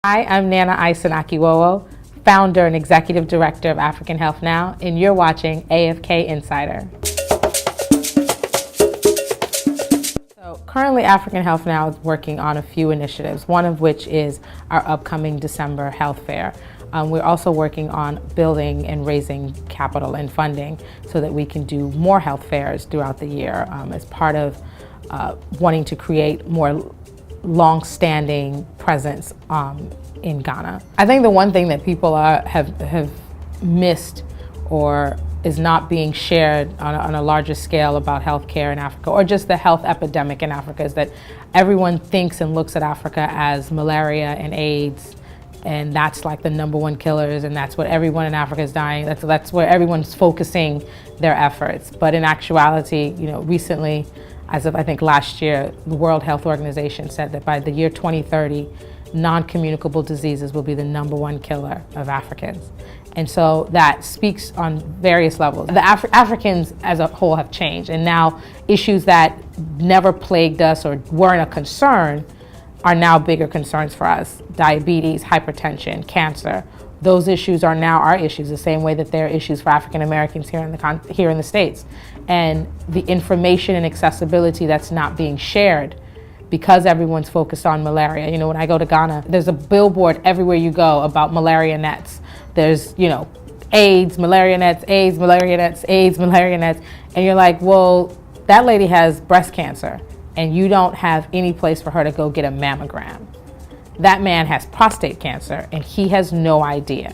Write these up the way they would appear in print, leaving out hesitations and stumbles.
Hi, I'm Nana Aisan-Akiwowo, founder and executive director of African Health Now, and you're watching AFK Insider. So currently, African Health Now is working on a few initiatives, one of which is our upcoming December health fair. We're also working on building and raising capital and funding so that we can do more health fairs throughout the year as part of wanting to create more long-standing presence in Ghana. I think the one thing that people have missed or is not being shared on a larger scale about healthcare in Africa, or just the health epidemic in Africa, is that everyone thinks and looks at Africa as malaria and AIDS, and that's like the #1 killers, and that's what everyone in Africa is dying. That's where everyone's focusing their efforts. But in actuality, recently, as of I think last year, the World Health Organization said that by the year 2030, non-communicable diseases will be the #1 killer of Africans. And so that speaks on various levels. The Africans as a whole have changed, and now issues that never plagued us or weren't a concern are now bigger concerns for us. Diabetes, hypertension, cancer. Those issues are now our issues, the same way that they're issues for African Americans here in the States. And the information and accessibility that's not being shared because everyone's focused on malaria. When I go to Ghana, there's a billboard everywhere you go about malaria nets. There's, AIDS, malaria nets, AIDS, malaria nets, AIDS, malaria nets. And you're like, well, that lady has breast cancer and you don't have any place for her to go get a mammogram. That man has prostate cancer and he has no idea.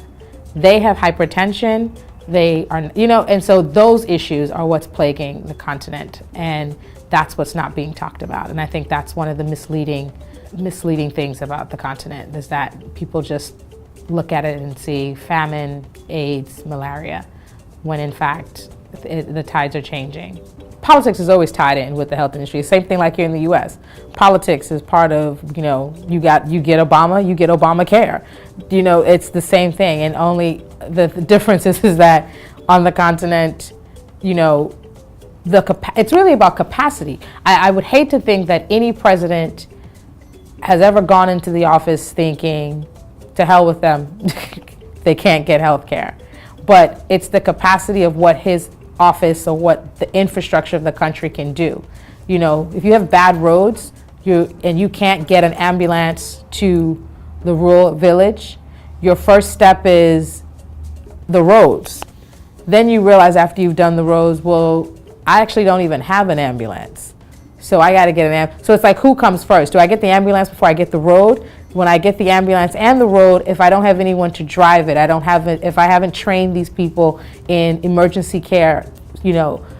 They have hypertension, they are, and so those issues are what's plaguing the continent, and that's what's not being talked about. And I think that's one of the misleading things about the continent, is that people just look at it and see famine, AIDS, malaria, when in fact the tides are changing. Politics is always tied in with the health industry. Same thing like here in the US. Politics is part of, you get Obama, you get Obamacare. It's the same thing, and only the difference is that on the continent, it's really about capacity. I would hate to think that any president has ever gone into the office thinking, to hell with them, they can't get health care. But it's the capacity of what his office or what the infrastructure of the country can do. If you have bad roads and you can't get an ambulance to the rural village, your first step is the roads. Then you realize after you've done the roads, well, I actually don't even have an ambulance. So I got to get an ambulance. So it's like, who comes first? Do I get the ambulance before I get the road? When I get the ambulance and the road, if I don't have anyone to drive it, if I haven't trained these people in emergency care,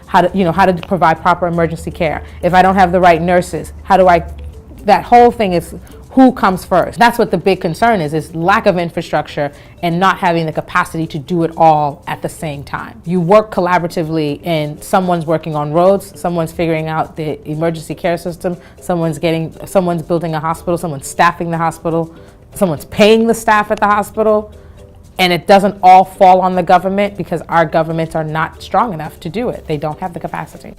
how to provide proper emergency care. If I don't have the right nurses, that whole thing is who comes first. That's what the big concern is lack of infrastructure and not having the capacity to do it all at the same time. You work collaboratively, and someone's working on roads, someone's figuring out the emergency care system, someone's building a hospital, someone's staffing the hospital, someone's paying the staff at the hospital, and it doesn't all fall on the government because our governments are not strong enough to do it. They don't have the capacity.